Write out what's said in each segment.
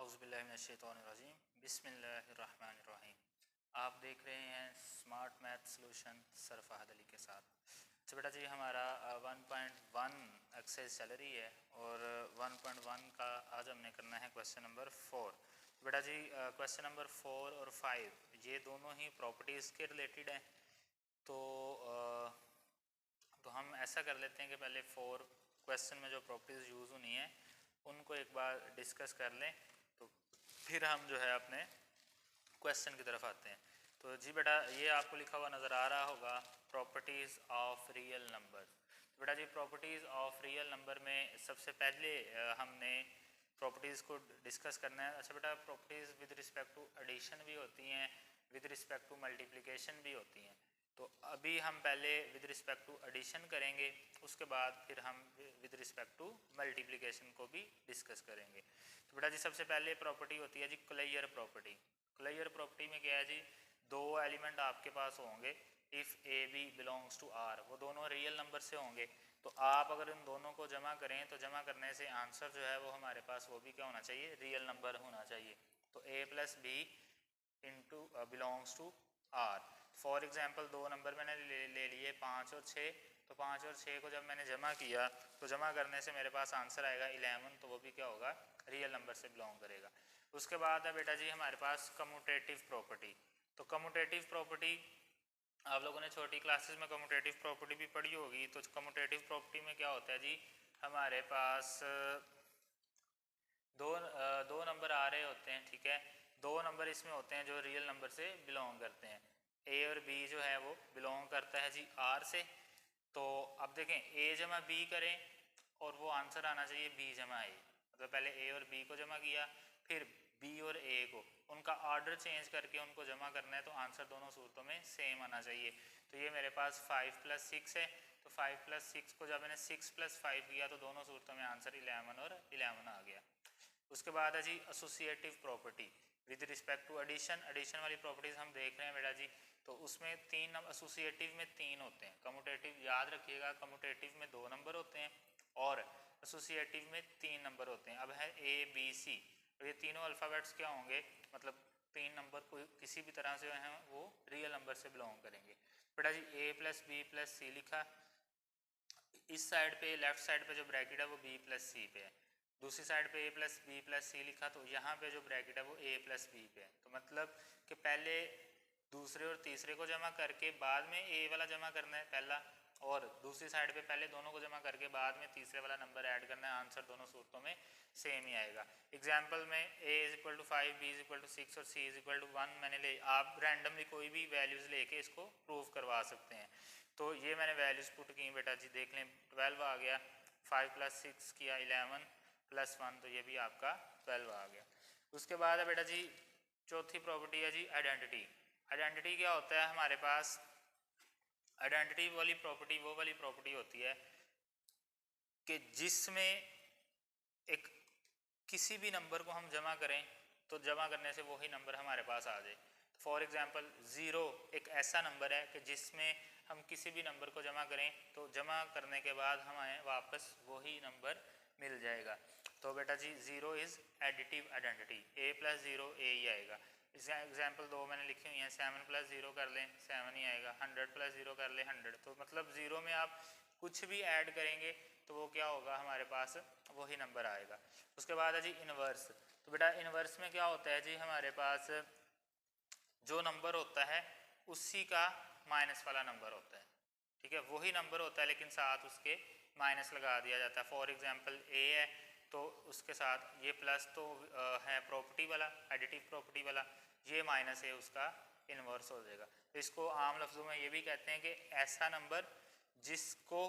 औज़ुबिल्लाहिमिनश्शैतानिर्रजीम बिस्मिल्लाहिर्रहमानिर्रहीम। आप देख रहे हैं smart math solution sir Fahad Ali के साथ। तो बेटा जी हमारा 1.1 एक्सरसाइज चल रही है और 1.1 का आज हमने करना है क्वेश्चन नंबर 4। तो बेटा जी क्वेश्चन नंबर 4 और 5 ये दोनों ही प्रॉपर्टीज़ के रिलेटेड हैं। तो हम ऐसा कर लेते हैं कि पहले 4 क्वेश्चन में जो प्रॉपर्टीज़ यूज़ होनी है उनको एक बार डिस्कस कर लें, तो फिर हम जो है अपने क्वेश्चन की तरफ आते हैं। तो जी बेटा ये आपको लिखा हुआ नज़र आ रहा होगा प्रॉपर्टीज़ ऑफ रियल नंबर। तो बेटा जी प्रॉपर्टीज़ ऑफ रियल नंबर में सबसे पहले हमने प्रॉपर्टीज़ को डिस्कस करना है। अच्छा बेटा properties with respect to addition भी होती हैं, विद रिस्पेक्ट टू मल्टीप्लिकेशन भी होती हैं। तो अभी हम पहले विद रिस्पेक्ट टू एडिशन करेंगे, उसके बाद फिर हम विद रिस्पेक्ट टू मल्टीप्लिकेशन को भी डिस्कस करेंगे। तो बेटा जी सबसे पहले प्रॉपर्टी होती है जी क्लेयर प्रॉपर्टी। क्लेयर प्रॉपर्टी में क्या है जी, दो एलिमेंट आपके पास होंगे if a b belongs to R, वो दोनों रियल नंबर से होंगे। तो आप अगर इन दोनों को जमा करें तो जमा करने से आंसर जो है वो हमारे पास वो भी क्या होना चाहिए, रियल नंबर होना चाहिए। तो A plus B into belongs to R. For example दो नंबर मैंने ले लिए 5 और 6। तो 5 और 6 को जब मैंने जमा किया तो जमा करने से मेरे पास आंसर आएगा 11, तो वो भी क्या होगा, रियल नंबर से बिलोंग करेगा। उसके बाद है बेटा जी हमारे पास कम्यूटेटिव प्रॉपर्टी। तो कम्यूटेटिव प्रॉपर्टी आप लोगों ने छोटी क्लासेस में कम्यूटेटिव प्रॉपर्टी भी पढ़ी होगी। तो कम्यूटेटिव प्रॉपर्टी में क्या होता है जी, हमारे पास दो नंबर आ रहे होते हैं, ठीक है। दो नंबर इसमें होते हैं जो रियल नंबर से बिलोंग करते हैं। ए और बी जो है वो बिलोंग करता है जी आर से। तो अब देखें ए जमा बी करें और वो आंसर आना चाहिए बी जमा ए। मतलब पहले ए और बी को जमा किया, फिर बी और ए को, उनका ऑर्डर चेंज करके उनको जमा करना है, तो आंसर दोनों सूरतों में सेम आना चाहिए। तो ये मेरे पास 5 + 6 है। तो 5 + 6 को जब मैंने 6 + 5 किया तो दोनों सूरतों में आंसर 11 और 11 आ गया। उसके बाद है जी associative property with respect to addition. Addition वाली प्रॉपर्टीज हम देख रहे हैं बेटा जी। तो उसमें तीन, एसोसिएटिव में तीन होते हैं, कम्यूटेटिव याद रखिएगा कम्यूटेटिव में 2 नंबर होते हैं और एसोसिएटिव में 3 नंबर होते हैं। अब है ए बी सी, तो ये तीनों अल्फ़ाबेट्स क्या होंगे, मतलब 3 नंबर को किसी भी तरह से हैं वो रियल नंबर से बिलोंग करेंगे। बेटा जी ए प्लस बी प्लस सी लिखा, इस साइड पे लेफ्ट साइड पे जो ब्रैकेट है वो बी प्लस सी पे है, दूसरी साइड पे ए प्लस बी प्लस सी लिखा, तो यहाँ पे जो ब्रैकेट है वो ए प्लस बी पे है। तो मतलब कि पहले दूसरे और तीसरे को जमा करके बाद में ए वाला जमा करना है पहला, और दूसरी साइड पे पहले दोनों को जमा करके बाद में तीसरे वाला नंबर ऐड करना है। आंसर दोनों सूरतों में सेम ही आएगा। एग्जाम्पल में a = 5, b = 6 और c = 1 मैंने ले, आप रैंडमली कोई भी वैल्यूज़ लेके इसको प्रूव करवा सकते हैं। तो ये मैंने वैल्यूज़ पुट की बेटा जी, देख लें 12 आ गया, 5 + 6 किया 11 + 1, तो ये भी आपका 12 आ गया। उसके बाद है बेटा जी चौथी प्रॉपर्टी है जी आइडेंटिटी। आइडेंटिटी क्या होता है हमारे पास, आइडेंटिटी वाली प्रॉपर्टी वो वाली प्रॉपर्टी होती है कि जिसमें एक किसी भी नंबर को हम जमा करें तो जमा करने से वही नंबर हमारे पास आ जाए। फॉर एग्जांपल 0 एक ऐसा नंबर है कि जिसमें हम किसी भी नंबर को जमा करें तो जमा करने के बाद हमें वापस वही नंबर मिल जाएगा। तो बेटा जी 0 is additive identity, a + 0 a ही आएगा। इस एग्जाम्पल 2 मैंने लिखी हुई हैं, 7 + 0 कर लें 7 ही आएगा, 100 + 0 कर लें 100। तो मतलब 0 में आप कुछ भी ऐड करेंगे तो वो क्या होगा, हमारे पास वही नंबर आएगा। उसके बाद है जी इन्वर्स। तो बेटा इन्वर्स में क्या होता है जी, हमारे पास जो नंबर होता है उसी का माइनस वाला नंबर होता है, ठीक है, वही नंबर होता है लेकिन साथ उसके माइनस लगा दिया जाता है। फॉर एग्जांपल a है तो उसके साथ ये प्लस तो है प्रॉपर्टी वाला, एडिटिव प्रॉपर्टी वाला, ये माइनस है उसका इन्वर्स हो जाएगा। तो इसको आम लफ्ज़ों में ये भी कहते हैं कि ऐसा नंबर जिसको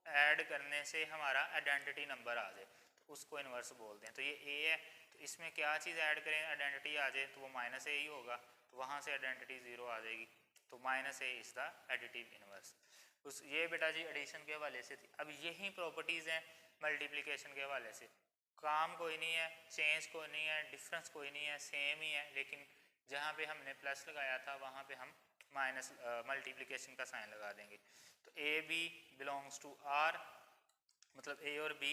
ऐड करने से हमारा आइडेंटिटी नंबर आ जाए तो उसको इन्वर्स बोलते हैं। तो ये a है, तो इसमें क्या चीज़ ऐड करें आइडेंटिटी आ जाए, तो वो -a ही होगा, तो वहाँ से आइडेंटिटी 0 आ जाएगी। तो -a is the additive inverse. उस ये बेटा जी एडिशन के हवाले से थी। अब यही प्रॉपर्टीज़ हैं मल्टीप्लिकेशन के हवाले से। काम कोई नहीं है, चेंज कोई नहीं है, डिफरेंस कोई नहीं है, सेम ही है, लेकिन जहाँ पे हमने प्लस लगाया था वहाँ पे हम माइनस मल्टीप्लिकेशन का साइन लगा देंगे। तो a b belongs to R, मतलब ए और बी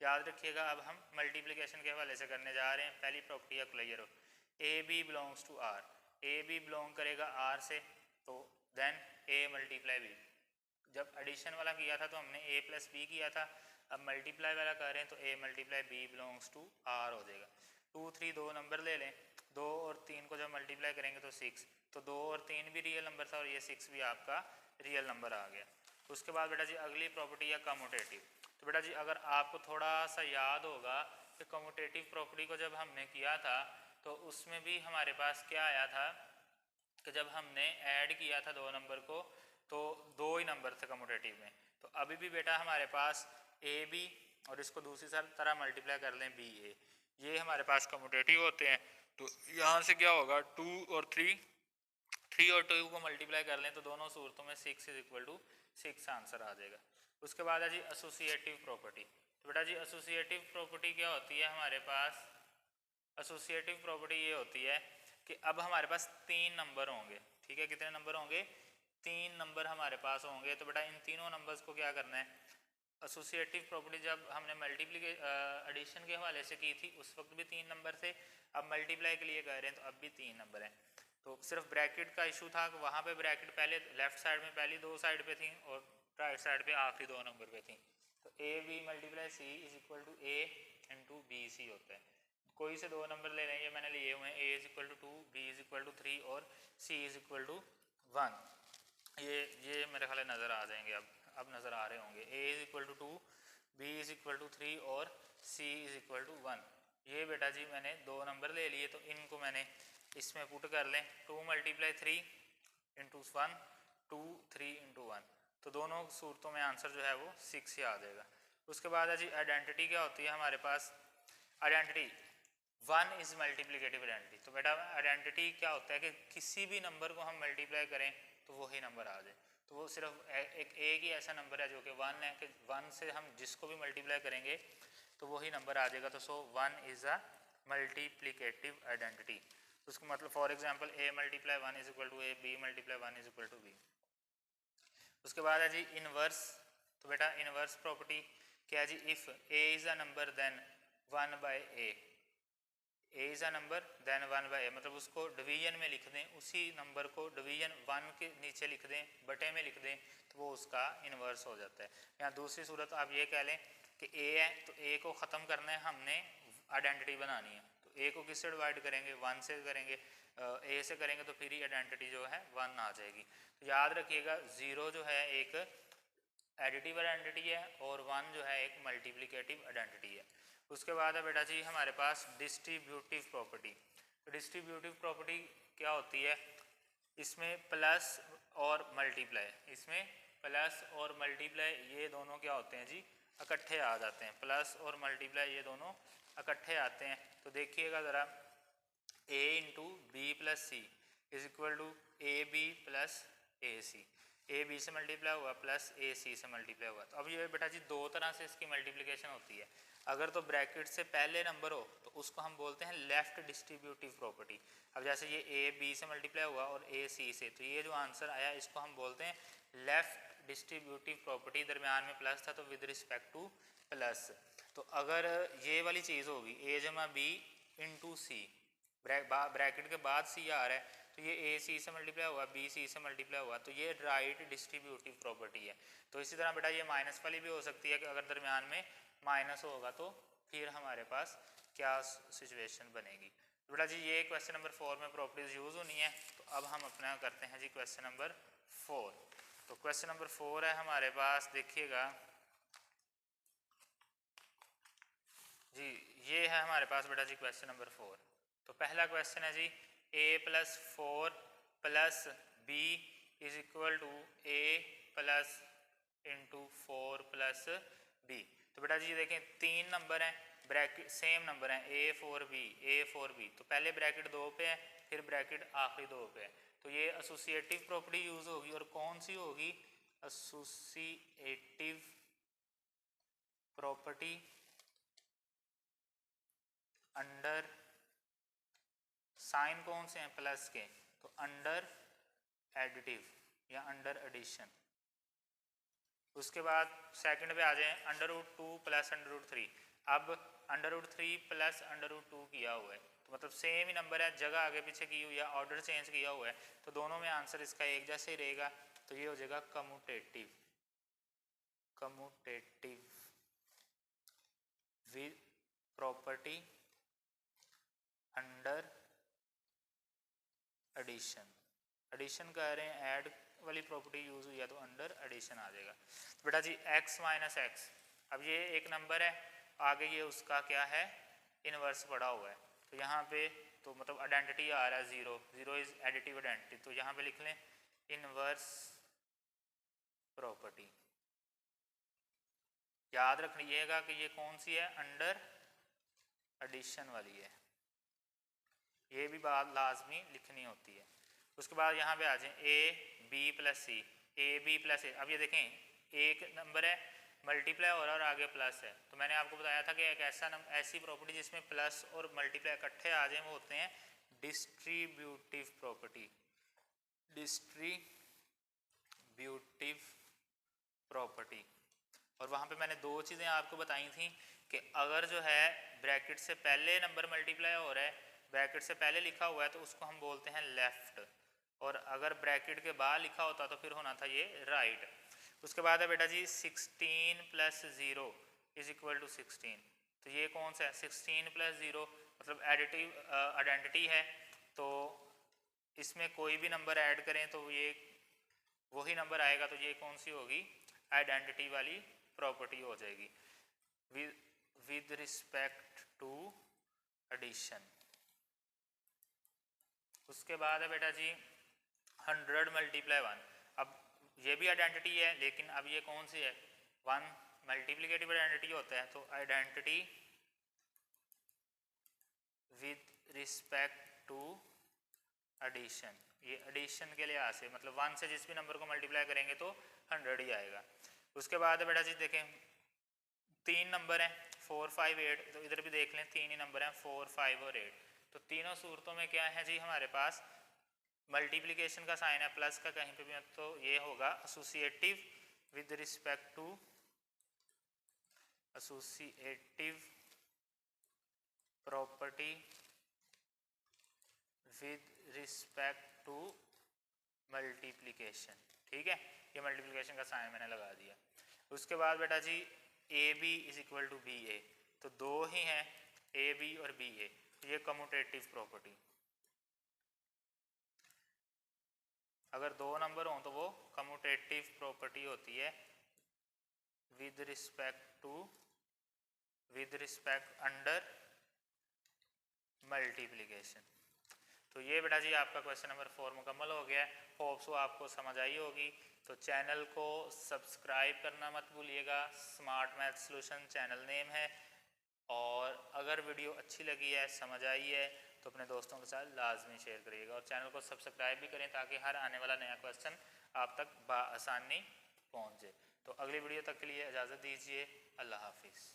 याद रखिएगा अब हम मल्टीप्लिकेशन के हवाले से करने जा रहे हैं। पहली प्रॉपर्टी है क्लियर हो, a b belongs to R, a b belong करेगा आर से, तो देन ए मल्टीप्लाई बी। जब एडिशन वाला किया था तो हमने ए प्लस बी किया था, अब मल्टीप्लाई वाला कर रहे हैं तो A multiply B belongs to R हो जाएगा। 2 3 दो नंबर ले लें, 2 और 3 को जब मल्टीप्लाई करेंगे तो 6, तो 2 और 3 भी रियल नंबर था और ये 6 भी आपका रियल नंबर आ गया। उसके बाद बेटा जी अगली प्रॉपर्टी है कम्यूटेटिव। तो बेटा जी अगर आपको थोड़ा सा याद होगा कि कम्यूटेटिव प्रॉपर्टी को जब हमने किया था तो उसमें भी हमारे पास क्या आया था कि जब हमने ऐड किया था दो नंबर को तो 2 ही नंबर थे कम्यूटेटिव में। तो अभी भी बेटा हमारे पास ए बी और इसको दूसरी तरह मल्टीप्लाई कर लें बी ए, ये हमारे पास कम्यूटेटिव होते हैं। तो यहाँ से क्या होगा 2 और 3 और 2 को मल्टीप्लाई कर लें तो दोनों सूरतों में 6 = 6 आंसर आ जाएगा। उसके बाद है जी एसोसिएटिव प्रॉपर्टी। तो बेटा जी एसोसिएटिव प्रॉपर्टी क्या होती है हमारे पास, एसोसिएटिव प्रॉपर्टी ये होती है कि अब हमारे पास 3 नंबर होंगे, ठीक है, कितने नंबर होंगे, 3 नंबर हमारे पास होंगे। तो बेटा इन तीनों नंबर्स को क्या करना है, एसोसिएटिव प्रॉपर्टी जब हमने एडिशन के हवाले से की थी उस वक्त भी 3 नंबर थे, अब मल्टीप्लाई के लिए कह रहे हैं तो अब भी 3 नंबर हैं। तो सिर्फ ब्रैकेट का इशू था कि वहाँ पे ब्रैकेट पहले लेफ्ट साइड में पहली 2 साइड पे थी और राइट साइड पे आखिरी 2 नंबर पे थी। तो a b multiply c = a into b c होता है। कोई से 2 नंबर ले लें, ये मैंने लिए हुए हैं, ए = 2, बी = 3 और सी = 1। ये मेरे ख्याल नज़र आ जाएंगे, अब नज़र आ रहे होंगे। ए = 2, बी = 3 और सी = 1। ये बेटा जी मैंने 2 नंबर ले लिए तो इनको मैंने इसमें पुट कर लें, 2 × 3 × 1, 2 3 × 1, तो दोनों सूरतों में आंसर जो है वो 6 ही आ जाएगा। उसके बाद है जी आइडेंटिटी क्या होती है हमारे पास, आइडेंटिटी 1 इज़ मल्टीप्लिकेटिव आइडेंटिटी। तो बेटा आइडेंटिटी क्या होता है कि किसी भी नंबर को हम मल्टीप्लाई करें तो वही नंबर आ जाए। तो वो सिर्फ एक ही ऐसा नंबर है जो कि 1 है कि 1 से हम जिसको भी मल्टीप्लाई करेंगे तो वही नंबर आ जाएगा। तो 1 इज़ अ मल्टीप्लिकेटिव आइडेंटिटी। उसको मतलब for example a × 1 = a, b × 1 = b। उसके बाद है जी इनवर्स। तो बेटा इनवर्स प्रॉपर्टी क्या है जी, if a is a number then 1/a, a is a number then 1/a, मतलब उसको डिवीजन में लिख दें, उसी नंबर को डिवीजन 1 के नीचे लिख दें, बटे में लिख दें, तो वो उसका इनवर्स हो जाता है। या दूसरी सूरत आप ये कह लें कि a है तो a को ख़त्म करना है, हमने आइडेंटिटी बनानी है, तो a को किससे डिवाइड करेंगे, 1 से करेंगे, a से करेंगे तो फिर ही आइडेंटिटी जो है 1 आ जाएगी। तो याद रखिएगा 0 जो है एक एडिटिव आइडेंटिटी है और 1 जो है एक मल्टीप्लिकेटिव आइडेंटिटी है। उसके बाद है बेटा जी हमारे पास डिस्ट्रीब्यूटिव प्रॉपर्टी। तो डिस्ट्रीब्यूटिव प्रॉपर्टी क्या होती है, इसमें प्लस और मल्टीप्लाई, इसमें प्लस और मल्टीप्लाई ये दोनों क्या होते हैं जी, इकट्ठे आ जाते हैं। प्लस और मल्टीप्लाई ये दोनों इकट्ठे आते हैं। तो देखिएगा ज़रा, a × b + c = ab + ac, A B से मल्टीप्लाई हुआ प्लस ए सी से मल्टीप्लाई हुआ। तो अब ये बेटा जी 2 तरह से इसकी मल्टीप्लिकेशन होती है। अगर तो ब्रैकेट से पहले नंबर हो तो उसको हम बोलते हैं लेफ्ट डिस्ट्रीब्यूटिव प्रॉपर्टी। अब जैसे ये ए बी से मल्टीप्लाई हुआ और ए सी से, तो ये जो आंसर आया इसको हम बोलते हैं लेफ्ट डिस्ट्रीब्यूटिव प्रॉपर्टी। दरमियान में प्लस था तो विद रिस्पेक्ट टू प्लस। तो अगर ये वाली चीज़ होगी a = b × c, ब्रैकेट के बाद सी आ रहा है, तो ये ए सी से मल्टीप्लाई हुआ, बी सी से मल्टीप्लाई हुआ, तो ये राइट डिस्ट्रीब्यूटिव प्रॉपर्टी है। तो इसी तरह बेटा ये माइनस वाली भी हो सकती है कि अगर दरमियान में माइनस होगा तो फिर हमारे पास क्या सिचुएशन बनेगी। तो बेटा जी ये क्वेश्चन नंबर 4 में प्रॉपर्टीज यूज़ होनी है। तो अब हम अपना करते हैं जी क्वेश्चन नंबर 4। तो क्वेश्चन नंबर 4 है हमारे पास, देखिएगा जी, ये है हमारे पास बेटा जी क्वेश्चन नंबर 4। तो पहला क्वेश्चन है जी a + 4 + b = a + × 4 + b। तो बेटा जी देखें 3 नंबर हैं, ब्रैकेट सेम नंबर हैं a4b। तो पहले ब्रैकेट 2 पे है, फिर ब्रैकेट आखिरी 2 पे है। तो ये एसोसिएटिव प्रॉपर्टी यूज़ होगी, और कौन सी होगी, एसोसिएटिव प्रॉपर्टी अंडर, साइन कौन से हैं प्लस के, तो अंडर एडिटिव या अंडर एडिशन। उसके बाद सेकंड पे आ जाए √2 + √3। अब √3 प्लस √2 किया हुआ है, तो मतलब सेम ही नंबर है, जगह आगे पीछे की हुई है, ऑर्डर चेंज किया हुआ है, तो दोनों में आंसर इसका एक जैसे ही रहेगा। तो ये हो जाएगा commutative with property under addition कह रहे हैं, ऐड वाली प्रॉपर्टी यूज हुई है तो अंडर एडिशन आ जाएगा। तो बेटा जी x माइनस एक्स, अब ये एक नंबर है, आगे ये उसका क्या है इनवर्स पड़ा हुआ है, तो यहाँ पे तो मतलब आइडेंटिटी आ रहा है 0 इज एडिटिव आइडेंटिटी, तो यहाँ पे लिख लें इनवर्स प्रॉपर्टी। याद रखिएगा कि ये कौन सी है, अंडर एडिशन वाली है, ये भी बात लाजमी लिखनी होती है। उसके बाद यहाँ पे आ जाए a b plus C, a b plus A. अब ये देखें एक नंबर है मल्टीप्लाई हो रहा है और आगे प्लस है, तो मैंने आपको बताया था कि एक ऐसी प्रॉपर्टी जिसमें प्लस और मल्टीप्लाई इकट्ठे आ जाए वो होते हैं डिस्ट्रीब्यूटिव प्रॉपर्टी। और वहाँ पे मैंने दो चीज़ें आपको बताई थी कि अगर जो है ब्रैकेट से पहले नंबर मल्टीप्लाई हो रहा है, ब्रैकेट से पहले लिखा हुआ है, तो उसको हम बोलते हैं लेफ्ट, और अगर ब्रैकेट के बाद लिखा होता तो फिर होना था ये राइट। उसके बाद है बेटा जी 16 प्लस 0 इज इक्वल टू 16, तो ये कौन सा है 16 प्लस 0 मतलब एडिटिव आइडेंटिटी है, तो इसमें कोई भी नंबर ऐड करें तो ये वही नंबर आएगा, तो ये कौन सी होगी आइडेंटिटी वाली प्रॉपर्टी हो जाएगी विद रिस्पेक्ट टू एडिशन। उसके बाद है बेटा जी 100 मल्टीप्लाई 1, अब ये भी आइडेंटिटी है लेकिन अब ये कौन सी है 1 मल्टीप्लिकेटिव आइडेंटिटी होता है, तो identity with respect to addition, ये एडिशन के लिहाज से मतलब 1 से जिस भी नंबर को मल्टीप्लाई करेंगे तो 100 ही आएगा। उसके बाद है बेटा जी देखें 3 नंबर हैं 4 5 8, तो इधर भी देख लें 3 ही नंबर हैं 4 5 और 8, तो तीनों सूरतों में क्या है जी हमारे पास मल्टीप्लिकेशन का साइन है प्लस का कहीं पे भी, तो ये होगा associative with respect to associative property with respect to multiplication. ठीक है, ये मल्टीप्लिकेशन का साइन मैंने लगा दिया। उसके बाद बेटा जी A B is equal to B A, तो दो ही हैं ए बी और बी ए, ये कम्यूटेटिव प्रॉपर्टी, अगर दो नंबर हों तो वो कम्यूटेटिव प्रॉपर्टी होती है विद रिस्पेक्ट अंडर मल्टीप्लिकेशन। तो ये बेटा जी आपका क्वेश्चन नंबर 4 मुकम्मल हो गया है, होप सो आपको समझ आई होगी। तो चैनल को सब्सक्राइब करना मत भूलिएगा, smart math solution channel name है, और अगर वीडियो अच्छी लगी है समझ आई है तो अपने दोस्तों के साथ लाजमी शेयर करिएगा, और चैनल को सब्सक्राइब भी करें ताकि हर आने वाला नया क्वेश्चन आप तक बआसानी पहुँचे। तो अगली वीडियो तक के लिए इजाज़त दीजिए, अल्लाह हाफिज़।